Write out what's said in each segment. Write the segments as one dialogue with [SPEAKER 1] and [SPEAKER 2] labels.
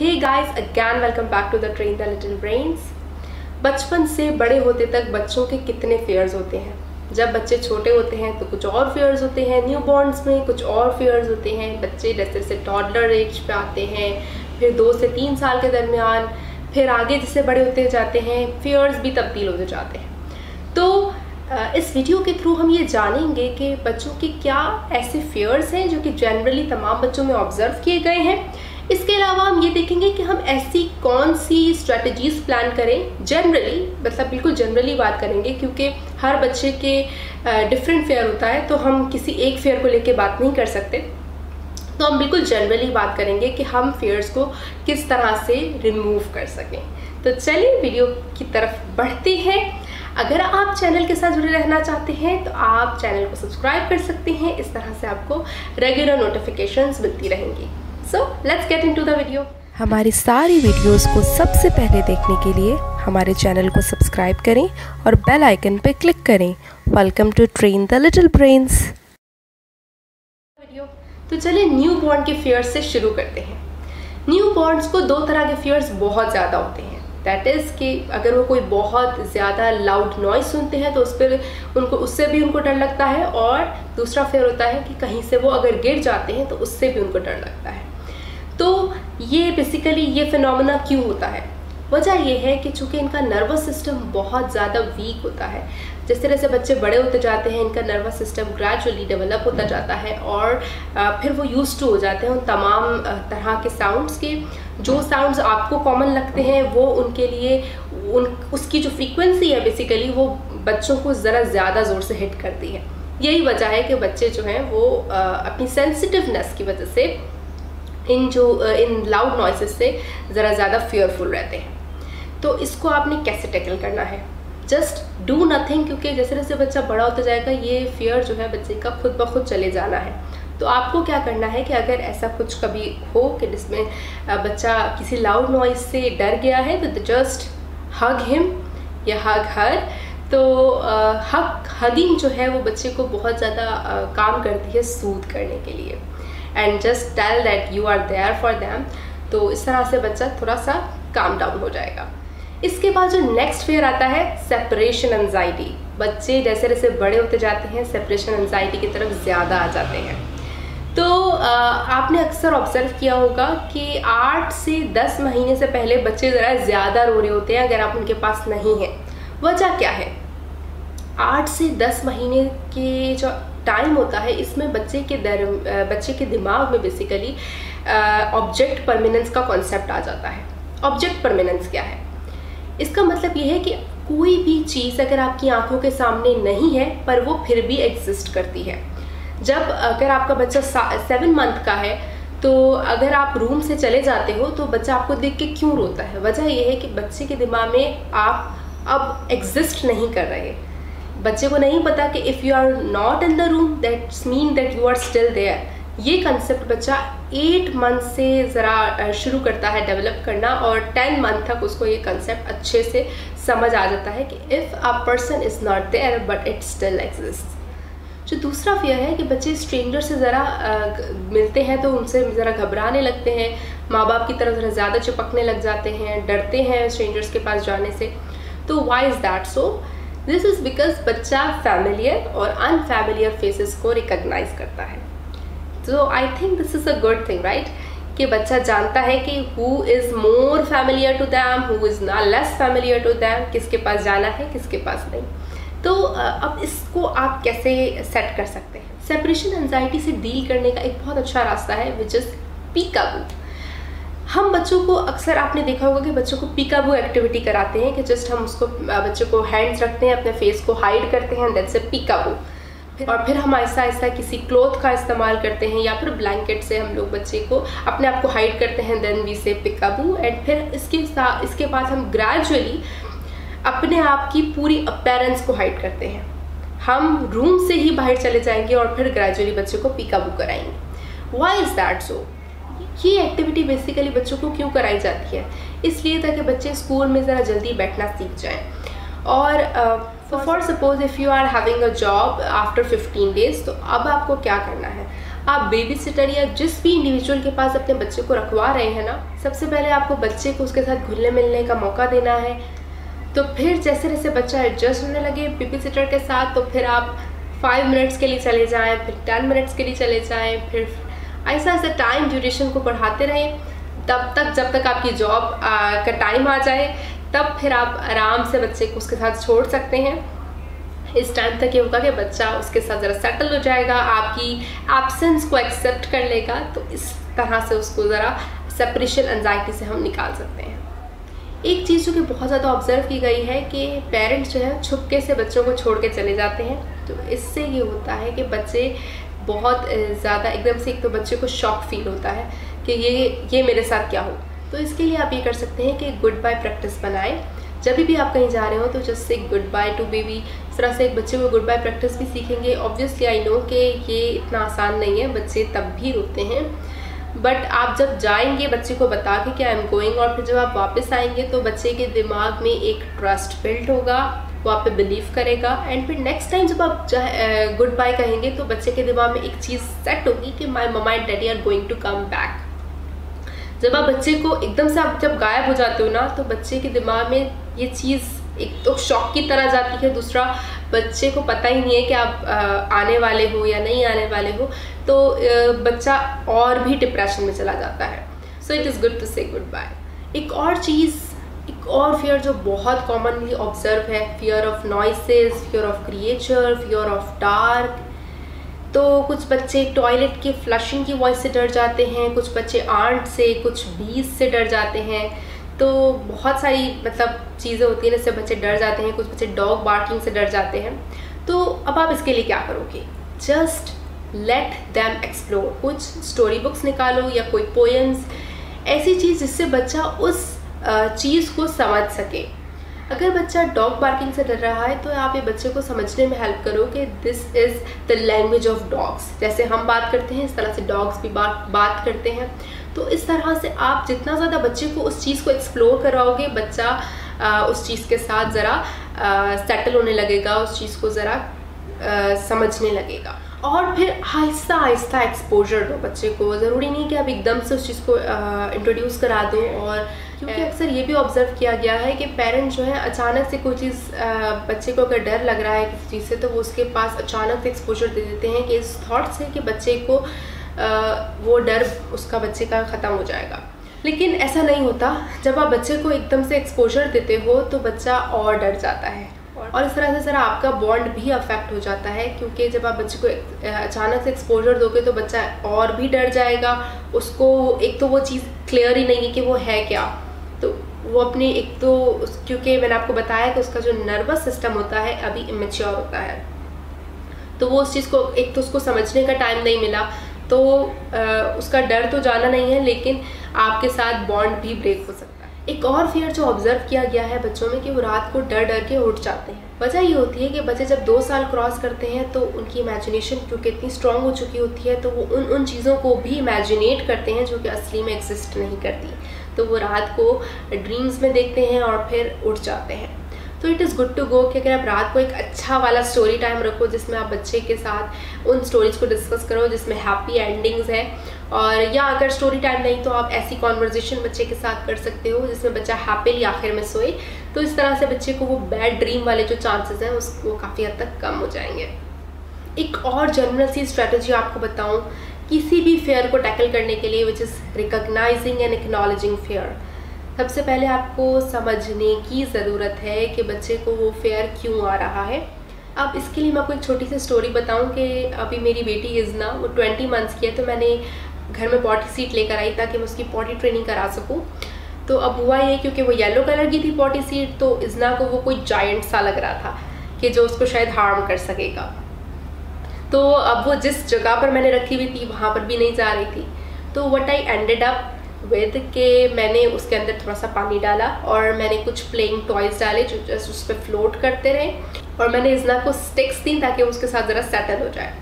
[SPEAKER 1] Hey guys, again welcome back to the Train the Little Brains. बचपन से बड़े होते तक बच्चों के कितने फेयर्स होते हैं। जब बच्चे छोटे होते हैं तो कुछ और फेयर्स होते हैं, न्यू बॉर्न्स में कुछ और फेयर्स होते हैं, बच्चे जैसे जैसे टॉडलर एज पे आते हैं, फिर 2 से 3 साल के दरमियान, फिर आगे जैसे बड़े होते जाते हैं फेयर्स भी तब्दील होते जाते हैं। तो इस वीडियो के थ्रू हम ये जानेंगे कि बच्चों के क्या ऐसे फेयर्स हैं जो कि जनरली तमाम बच्चों में ऑब्जर्व किए गए हैं। इसके अलावा हम ये देखेंगे कि हम ऐसी कौन सी स्ट्रेटजीज प्लान करें जनरली, मतलब बिल्कुल जनरली बात करेंगे क्योंकि हर बच्चे के डिफरेंट फेयर होता है, तो हम किसी एक फेयर को लेके बात नहीं कर सकते। तो हम बिल्कुल जनरली बात करेंगे कि हम फेयर्स को किस तरह से रिमूव कर सकें। तो चलिए वीडियो की तरफ बढ़ते हैं। अगर आप चैनल के साथ जुड़े रहना चाहते हैं तो आप चैनल को सब्सक्राइब कर सकते हैं, इस तरह से आपको रेगुलर नोटिफिकेशंस मिलती रहेंगी। So let's get into the video.
[SPEAKER 2] हमारी सारी वीडियोस को सबसे पहले देखने के लिए हमारे चैनल को सब्सक्राइब करें और बेल आइकन पर क्लिक करें। Welcome to Train the Little Brains.
[SPEAKER 1] तो चलिए न्यू बॉर्न के फेयर्स से शुरू करते हैं। न्यू बॉर्न्स को 2 तरह के फेयर्स बहुत ज़्यादा होते हैं। दैट इज़ कि अगर वो कोई बहुत ज़्यादा लाउड नॉइज़ सुनते हैं तो उस पर उससे भी उनको डर लगता है, और दूसरा फेयर होता है कि कहीं से वो अगर गिर जाते हैं तो उससे भी उनको डर लगता है। तो ये बेसिकली ये फिनोमेना क्यों होता है? वजह ये है कि चूँकि इनका नर्वस सिस्टम बहुत ज़्यादा वीक होता है। जिस तरह से बच्चे बड़े होते जाते हैं इनका नर्वस सिस्टम ग्रेजुअली डेवलप होता जाता है और फिर वो यूज्ड टू हो जाते हैं उन तमाम तरह के साउंड्स के। जो साउंड्स आपको कॉमन लगते हैं वो उनके लिए उसकी जो फ्रीक्वेंसी है बेसिकली वो बच्चों को ज़रा ज़्यादा ज़ोर से हिट करती है। यही वजह है कि बच्चे जो हैं वो अपनी सेंसिटिवनेस की वजह से इन लाउड नॉइसेस से ज़रा ज़्यादा फेयरफुल रहते हैं। तो इसको आपने कैसे टैकल करना है? जस्ट डू नथिंग, क्योंकि जैसे जैसे बच्चा बड़ा होता जाएगा ये फेयर जो है बच्चे का खुद ब खुद चले जाना है। तो आपको क्या करना है कि अगर ऐसा कुछ कभी हो कि जिसमें बच्चा किसी लाउड नॉइज से डर गया है तो जस्ट हग हिम या हग हर। तो हगिंग जो है वो बच्चे को बहुत ज़्यादा काम करती है सूद करने के लिए। And just tell that you are there for them. तो इस तरह से बच्चा थोड़ा सा काम डाउन हो जाएगा। इसके बाद जो नेक्स्ट फेयर आता है सेपरेशन एंजाइटी। बच्चे जैसे जैसे बड़े होते जाते हैं सेपरेशन एंजाइटी की तरफ ज़्यादा आ जाते हैं। तो आपने अक्सर ऑब्जर्व किया होगा कि 8 से 10 महीने से पहले बच्चे ज़रा ज़्यादा रो रहे होते हैं अगर आप उनके पास नहीं हैं। वजह क्या है? 8 से 10 महीने के जो टाइम होता है इसमें बच्चे के दिमाग में बेसिकली ऑब्जेक्ट परमानेंस का कॉन्सेप्ट आ जाता है। ऑब्जेक्ट परमानेंस क्या है? इसका मतलब ये है कि कोई भी चीज़ अगर आपकी आंखों के सामने नहीं है पर वो फिर भी एग्जिस्ट करती है। जब अगर आपका बच्चा 7 मंथ का है तो अगर आप रूम से चले जाते हो तो बच्चा आपको देख के क्यों रोता है? वजह यह है कि बच्चे के दिमाग में आप अब एग्जिस्ट नहीं कर रहे। बच्चे को नहीं पता कि if you are not in the room that's mean that you are still there. ये कंसेप्ट बच्चा 8 मंथ से ज़रा शुरू करता है डेवलप करना, और 10 मंथ तक उसको ये कंसेप्ट अच्छे से समझ आ जाता है कि if a person is not there but it still exist. जो दूसरा फेयर है कि बच्चे स्ट्रेंजर से ज़रा मिलते हैं तो उनसे ज़रा घबराने लगते हैं, माँ बाप की तरफ ज़रा ज़्यादा चिपकने लग जाते हैं, डरते हैं स्ट्रेंजर्स के पास जाने से। तो why is that so? This is because बच्चा फैमिलियर और अनफैमिलियर फेसेस को रिकग्नाइज करता है। तो I think this is a good thing, right? कि बच्चा जानता है कि who is more familiar to them, who is not less familiar to them, किसके पास जाना है किसके पास नहीं। तो अब इसको आप कैसे सेट कर सकते हैं? सेपरेशन एंजाइटी से डील करने का एक बहुत अच्छा रास्ता है विच इज़ पीकाबू। हम बच्चों को अक्सर आपने देखा होगा कि बच्चों को पीकाबू एक्टिविटी कराते हैं कि जस्ट हम उसको बच्चे को हैंड्स रखते हैं, अपने फेस को हाइड करते हैं, दैट्स अ पीकाबू। और फिर हम ऐसा ऐसा किसी क्लॉथ का इस्तेमाल करते हैं या फिर ब्लैंकेट से हम लोग बच्चे को अपने आप को हाइड करते हैं, देन वी से पिकाबू। एंड फिर इसके बाद हम ग्रेजुअली अपने आप की पूरी अपीयरेंस को हाइड करते हैं। हम रूम से ही बाहर चले जाएंगे और फिर ग्रेजुअली बच्चे को पिकाबू कराएंगे। व्हाई इज़ दैट सो? ये एक्टिविटी बेसिकली बच्चों को क्यों कराई जाती है? इसलिए ताकि बच्चे स्कूल में ज़रा जल्दी बैठना सीख जाएं। और for suppose if you are having a job after 15 days, तो अब आपको क्या करना है? आप बेबी सिटर या जिस भी इंडिविजुअल के पास अपने बच्चे को रखवा रहे हैं ना, सबसे पहले आपको बच्चे को उसके साथ घुलने मिलने का मौका देना है। तो फिर जैसे जैसे बच्चा एडजस्ट होने लगे बेबी सिटर के साथ, तो फिर आप 5 मिनट्स के लिए चले जाएं, फिर 10 मिनट्स के लिए चले जाएं, फिर ऐसा ऐसा टाइम ड्यूरेशन को बढ़ाते रहें तब तक जब तक आपकी जॉब का टाइम आ जाए। तब फिर आप आराम से बच्चे को उसके साथ छोड़ सकते हैं। इस टाइम तक ये होगा कि बच्चा उसके साथ ज़रा सेटल हो जाएगा, आपकी एब्सेंस को एक्सेप्ट कर लेगा। तो इस तरह से उसको ज़रा सेपरेशन एंजाइटी से हम निकाल सकते हैं। एक चीज़ जो कि बहुत ज़्यादा ऑब्जर्व की गई है कि पेरेंट्स जो है छुपके से बच्चों को छोड़ के चले जाते हैं। तो इससे ये होता है कि बच्चे बहुत ज़्यादा एकदम से, एक तो बच्चे को शॉक फील होता है कि ये मेरे साथ क्या हो। तो इसके लिए आप ये कर सकते हैं कि गुड बाय प्रैक्टिस बनाएं। जब भी आप कहीं जा रहे हो तो just say good by two baby, इस तरह से एक बच्चे को गुड बाय प्रैक्टिस भी सीखेंगे। ऑब्वियसली आई नो कि ये इतना आसान नहीं है, बच्चे तब भी रोते हैं, बट आप जब जाएंगे बच्चे को बता के कि आई एम गोइंग, और फिर जब आप वापस आएंगे तो बच्चे के दिमाग में एक ट्रस्ट बिल्ड होगा, वो आप पे बिलीव करेगा। एंड फिर नेक्स्ट टाइम जब आप गुड बाय कहेंगे तो बच्चे के दिमाग में एक चीज़ सेट होगी कि my mama and daddy are going to come back. जब आप बच्चे को एकदम से आप जब गायब हो जाते हो ना, तो बच्चे के दिमाग में ये चीज़ एक तो शॉक की तरह जाती है, दूसरा बच्चे को पता ही नहीं है कि आप आने वाले हो या नहीं आने वाले हो, तो बच्चा और भी डिप्रेशन में चला जाता है। So it is good to say goodbye. एक और फियर जो बहुत कॉमनली ऑब्जर्व है, fear of noises, fear of creature, fear of dark. तो कुछ बच्चे टॉयलेट के फ्लशिंग की वॉइस से डर जाते हैं, कुछ बच्चे आंट से, कुछ बीज से डर जाते हैं। तो बहुत सारी चीज़ें होती हैं जिससे बच्चे डर जाते हैं। कुछ बच्चे डॉग बार्किंग से डर जाते हैं। तो अब आप इसके लिए क्या करोगे? Just let them explore. कुछ स्टोरी बुक्स निकालो या कोई पोएम्स, ऐसी चीज़ जिससे बच्चा उस चीज़ को समझ सके। अगर बच्चा डॉग बार्किंग से डर रहा है तो आप ये बच्चे को समझने में हेल्प करो कि this is the language of dogs. जैसे हम बात करते हैं इस तरह से डॉग्स भी बात करते हैं। तो इस तरह से आप जितना ज़्यादा बच्चे को उस चीज़ को एक्सप्लोर कराओगे, बच्चा उस चीज़ के साथ ज़रा सेटल होने लगेगा, उस चीज़ को ज़रा समझने लगेगा। और फिर आहिस्ता आहिस्ता एक्सपोजर दो बच्चे को। ज़रूरी नहीं कि आप एकदम से उस चीज़ को इंट्रोड्यूस करा दो। और क्योंकि अक्सर ये भी ऑब्जर्व किया गया है कि पेरेंट्स जो है अचानक से कोई चीज़ बच्चे को अगर डर लग रहा है किसी चीज़ से, तो वो उसके पास अचानक से एक्सपोजर दे देते हैं कि इस थॉट से कि बच्चे को वो डर उसका बच्चे का ख़त्म हो जाएगा। लेकिन ऐसा नहीं होता। जब आप बच्चे को एकदम से एक्सपोजर देते हो तो बच्चा और डर जाता है, और इस तरह से ज़रा आपका बॉन्ड भी अफेक्ट हो जाता है। क्योंकि जब आप बच्चे को अचानक से एक्सपोजर दोगे तो बच्चा और भी डर जाएगा। उसको एक तो वो चीज़ क्लियर ही नहीं है कि वो है क्या, तो वो अपनी एक तो क्योंकि मैंने आपको बताया कि उसका जो नर्वस सिस्टम होता है अभी इमेच्योर होता है, तो वो उस चीज़ को एक तो उसको समझने का टाइम नहीं मिला, तो उसका डर तो जाना नहीं है, लेकिन आपके साथ बॉन्ड भी ब्रेक हो सकता है। एक और फियर जो ऑब्जर्व किया गया है बच्चों में कि वो रात को डर डर के उठ जाते हैं। वजह ये होती है कि बच्चे जब 2 साल क्रॉस करते हैं तो उनकी इमेजिनेशन क्योंकि इतनी स्ट्रांग हो चुकी होती है, तो वो उन चीज़ों को भी इमेजिनेट करते हैं जो कि असली में एग्जिस्ट नहीं करती। तो वो रात को ड्रीम्स में देखते हैं और फिर उठ जाते हैं। तो it is good to go कि अगर आप रात को एक अच्छा वाला स्टोरी टाइम रखो जिसमें आप बच्चे के साथ उन स्टोरीज को डिस्कस करो जिसमें हैप्पी एंडिंग्स है। और या अगर स्टोरी टाइम नहीं तो आप ऐसी कॉन्वर्जेशन बच्चे के साथ कर सकते हो जिसमें बच्चा हैप्पीली आखिर में सोए। तो इस तरह से बच्चे को वो बैड ड्रीम वाले जो चांसेस हैं उसको काफ़ी हद तक कम हो जाएंगे। एक और जनरल सी स्ट्रेटजी आपको बताऊँ किसी भी फेयर को टैकल करने के लिए, which is recognising and acknowledging fair. सबसे पहले आपको समझने की ज़रूरत है कि बच्चे को वो फेयर क्यों आ रहा है। अब इसके लिए मैं आपको एक छोटी सी स्टोरी बताऊं कि अभी मेरी बेटी इज़ना वो 20 मंथ्स की है, तो मैंने घर में पॉटी सीट लेकर आई ताकि मैं उसकी पॉटी ट्रेनिंग करा सकूं। तो अब हुआ ये क्योंकि वो येलो कलर की थी पॉटी सीट, तो इज़ना को वो कोई जायंट सा लग रहा था कि जो उसको शायद हार्म कर सकेगा। तो अब वो जिस जगह पर मैंने रखी हुई थी वहाँ पर भी नहीं जा रही थी। तो what I ended up with के मैंने उसके अंदर थोड़ा सा पानी डाला और मैंने कुछ प्लेइंग टॉयज़ डाले जो जस्ट उस पर फ्लोट करते रहे, और मैंने इज़ना को स्टिक्स दी ताकि उसके साथ ज़रा सेटल हो जाए।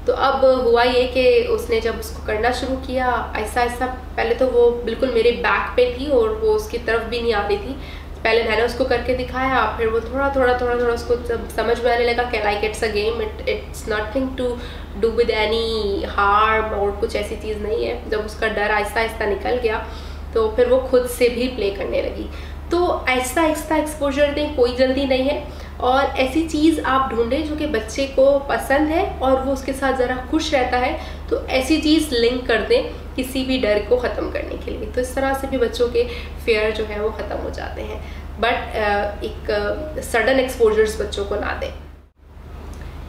[SPEAKER 1] तो अब हुआ ये कि उसने जब उसको करना शुरू किया ऐसा ऐसा, पहले तो वो बिल्कुल मेरे बैक पे थी और वो उसकी तरफ भी नहीं आ रही थी, पहले मैंने उसको करके दिखाया, फिर वो थोड़ा थोड़ा उसको समझ में आने लगा कि like it's a game, it's nothing to do with any harm और कुछ ऐसी चीज़ नहीं है। जब उसका डर आहिस्ता आहिस्ता निकल गया तो फिर वो खुद से भी प्ले करने लगी। तो आहिस्ता आहिस्ता एक्सपोजर दें, कोई जल्दी नहीं है, और ऐसी चीज़ आप ढूंढें जो कि बच्चे को पसंद है और वो उसके साथ ज़रा खुश रहता है, तो ऐसी चीज़ लिंक कर दें किसी भी डर को ख़त्म करने के लिए। तो इस तरह से भी बच्चों के फेयर जो है वो ख़त्म हो जाते हैं, बट एक सडन एक्सपोजर्स बच्चों को ना दें।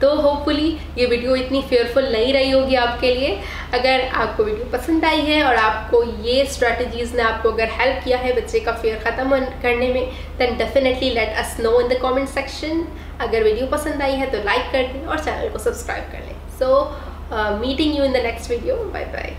[SPEAKER 1] तो होपफुली ये वीडियो इतनी फेयरफुल नहीं रही होगी आपके लिए। अगर आपको वीडियो पसंद आई है और आपको ये स्ट्रैटेजीज़ ने आपको अगर हेल्प किया है बच्चे का फेयर ख़त्म करने में, then definitely let us know in the comment section. अगर वीडियो पसंद आई है तो लाइक कर दें और चैनल को सब्सक्राइब कर लें। So meeting you in the next video, bye bye.